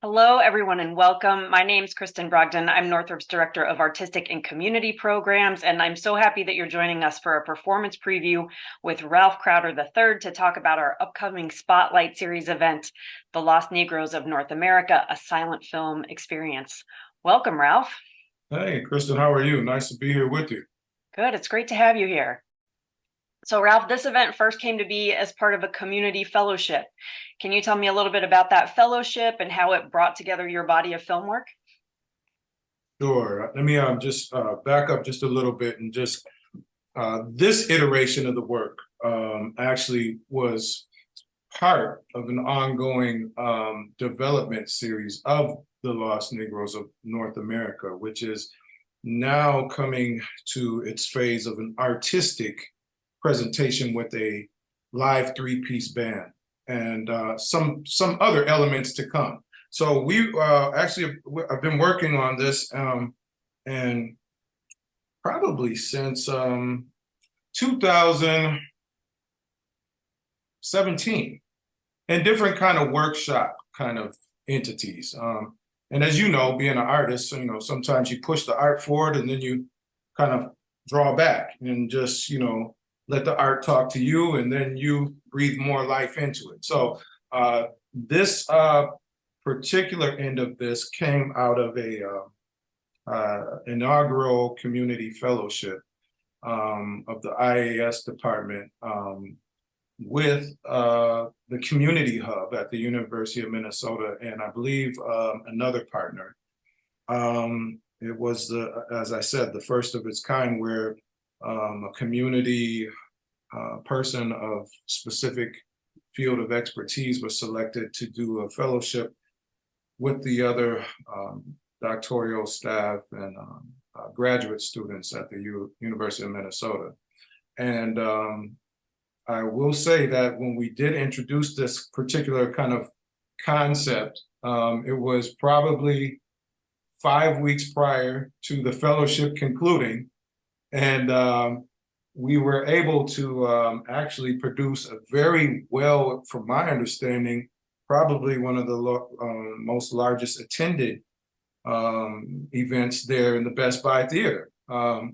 Hello, everyone, and welcome. My name's Kristen Brogdon. I'm Northrop's Director of Artistic and Community Programs, and I'm so happy that you're joining us for a performance preview with Ralph Crowder III to talk about our upcoming Spotlight Series event, The Lost Negroes of North America, a silent film experience. Welcome, Ralph. Hey, Kristen, how are you? Nice to be here with you. Good, it's great to have you here. So, Ralph, this event first came to be as part of a community fellowship. Can you tell me a little bit about that fellowship and how it brought together your body of film work? Sure. Let me just back up just a little bit and just this iteration of the work actually was part of an ongoing development series of the Lost Negroes of North America, which is now coming to its phase of an artistic presentation with a live three-piece band and some other elements to come. So we actually I've been working on this and probably since 2017 in different kind of workshop kind of entities. And as you know, being an artist, sometimes you push the art forward and then you kind of draw back and just, let the art talk to you, and then you breathe more life into it. So this particular end of this came out of a inaugural community fellowship of the IAS department with the community hub at the University of Minnesota, and I believe another partner. It was, as I said, the first of its kind where a community person of specific field of expertise was selected to do a fellowship with the other doctoral staff and graduate students at the University of Minnesota. And I will say that when we did introduce this particular kind of concept, it was probably 5 weeks prior to the fellowship concluding. And we were able to actually produce a very well, from my understanding, probably one of the most largest attended events there in the Best Buy Theater. All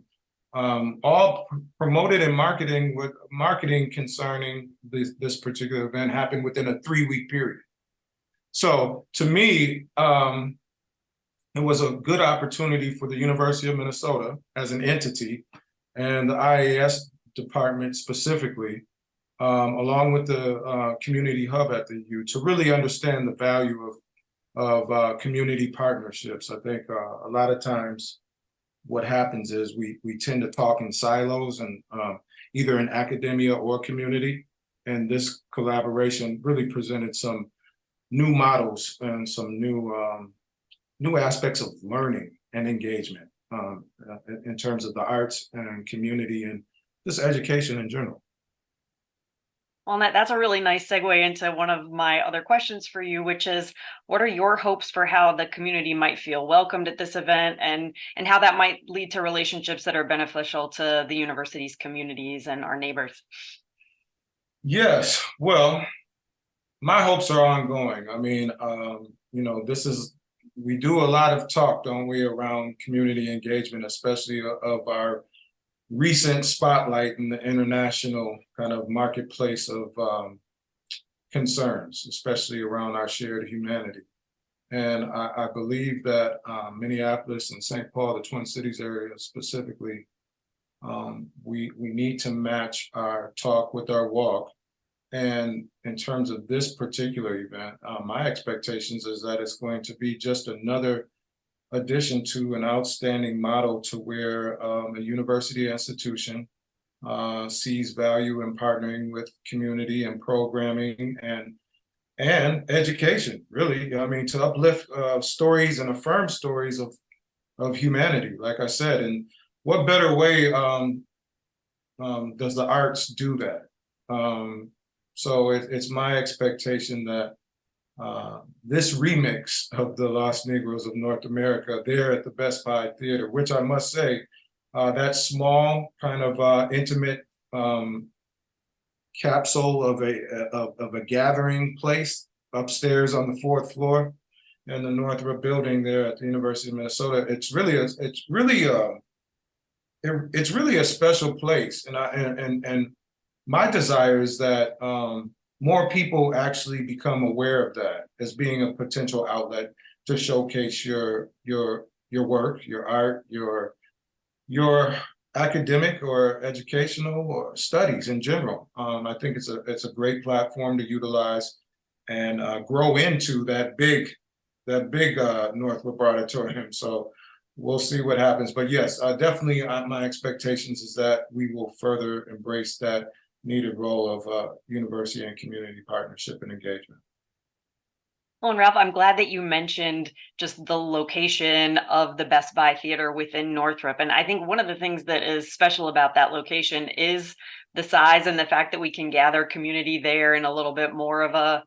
promoted and marketing concerning this particular event happened within a 3-week period. So to me, it was a good opportunity for the University of Minnesota as an entity and the IAS department specifically, along with the community hub at the U, to really understand the value of community partnerships. I think a lot of times what happens is we tend to talk in silos and either in academia or community. And this collaboration really presented some new models and some new aspects of learning and engagement in terms of the arts and community and just education in general. Well, that's a really nice segue into one of my other questions for you, which is, what are your hopes for how the community might feel welcomed at this event and how that might lead to relationships that are beneficial to the university's communities and our neighbors? Yes, well, my hopes are ongoing. I mean, we do a lot of talk, don't we, around community engagement, especially of our recent spotlight in the international kind of marketplace of concerns, especially around our shared humanity. And I believe that Minneapolis and St. Paul, the Twin Cities area specifically, we need to match our talk with our walk. And in terms of this particular event, my expectations is that it's going to be just another addition to an outstanding model to where a university institution sees value in partnering with community and programming and education, really. I mean, to uplift stories and affirm stories of humanity, like I said. And what better way does the arts do that? So it's my expectation that this remix of the Lost Negroes of North America there at the Best Buy Theater, which I must say, that small kind of intimate capsule of a gathering place upstairs on the 4th floor in the Northrop building there at the University of Minnesota. It's really a special place, and my desire is that more people actually become aware of that as being a potential outlet to showcase your work, your art, your academic or educational or studies in general. I think it's a great platform to utilize and grow into that big Northrop auditorium. So we'll see what happens. But yes, definitely my expectations is that we will further embrace that needed role of university and community partnership and engagement. Well, and Ralph, I'm glad that you mentioned just the location of the Best Buy Theater within Northrop. And I think one of the things that is special about that location is the size and the fact that we can gather community there in a little bit more of a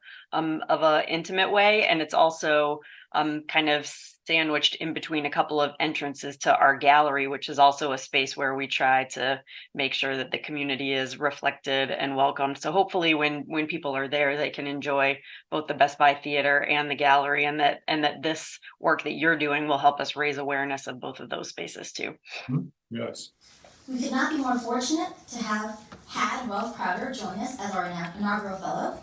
intimate way. And it's also kind of sandwiched in between a couple of entrances to our gallery, which is also a space where we try to make sure that the community is reflected and welcomed. So hopefully when people are there, they can enjoy both the Best Buy Theater and the gallery, and that this work that you're doing will help us raise awareness of both of those spaces too. Yes. We could not be more fortunate to have had Ralph Crowder join us as our inaugural fellow.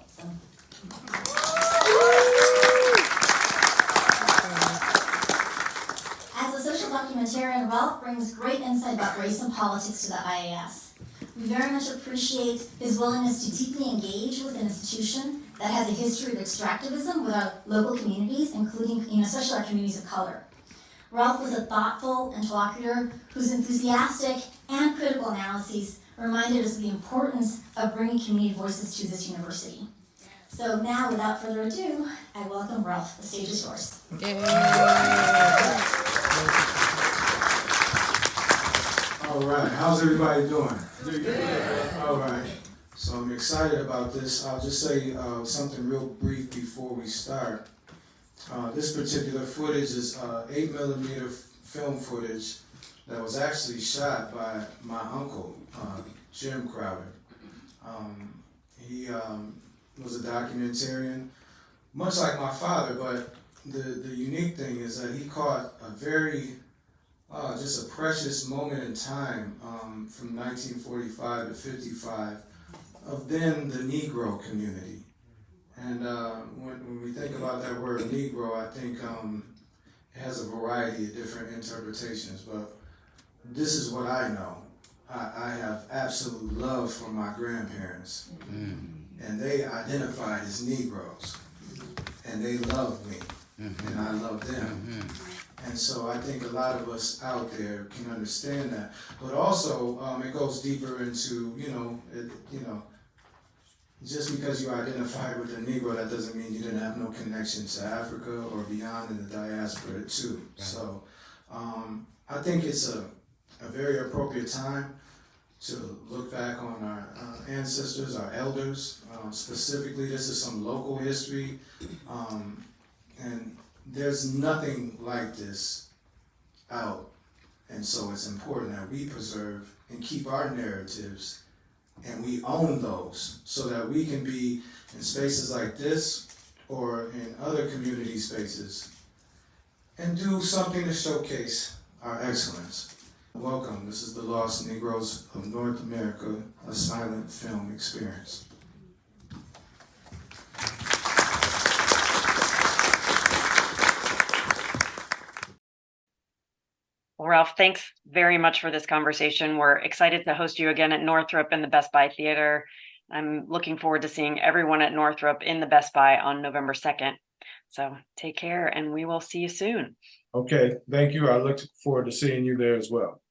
As a social documentarian, Ralph brings great insight about race and politics to the IAS. We very much appreciate his willingness to deeply engage with an institution that has a history of extractivism with our local communities, including, especially our communities of color. Ralph was a thoughtful interlocutor whose enthusiastic and critical analyses reminded us of the importance of bringing community voices to this university. So now, without further ado, I welcome Ralph. The stage is yours. All right, how's everybody doing? All right, so I'm excited about this. I'll just say something real brief before we start. This particular footage is 8mm film footage that was actually shot by my uncle, Jim Crowder. He was a documentarian, much like my father, but the unique thing is that he caught a very, just a precious moment in time from 1945 to 55 of then the Negro community. And when we think about that word Negro, I think it has a variety of different interpretations, but this is what I know. I have absolute love for my grandparents, and they identified as Negroes, and they loved me, and I loved them. And so I think a lot of us out there can understand that. But also, it goes deeper into, just because you identified with the Negro, that doesn't mean you didn't have no connection to Africa or beyond in the diaspora too. Right. So I think it's a very appropriate time to look back on our ancestors, our elders. Specifically, this is some local history. And there's nothing like this out. And so it's important that we preserve and keep our narratives, and we own those so that we can be in spaces like this or in other community spaces and do something to showcase our excellence. Welcome, this is the Lost Negroes of North America, a silent film experience. Well, Ralph, thanks very much for this conversation. We're excited to host you again at Northrop in the Best Buy Theater. I'm looking forward to seeing everyone at Northrop in the Best Buy on November 2nd. So take care, and we will see you soon. Okay, thank you. I look forward to seeing you there as well.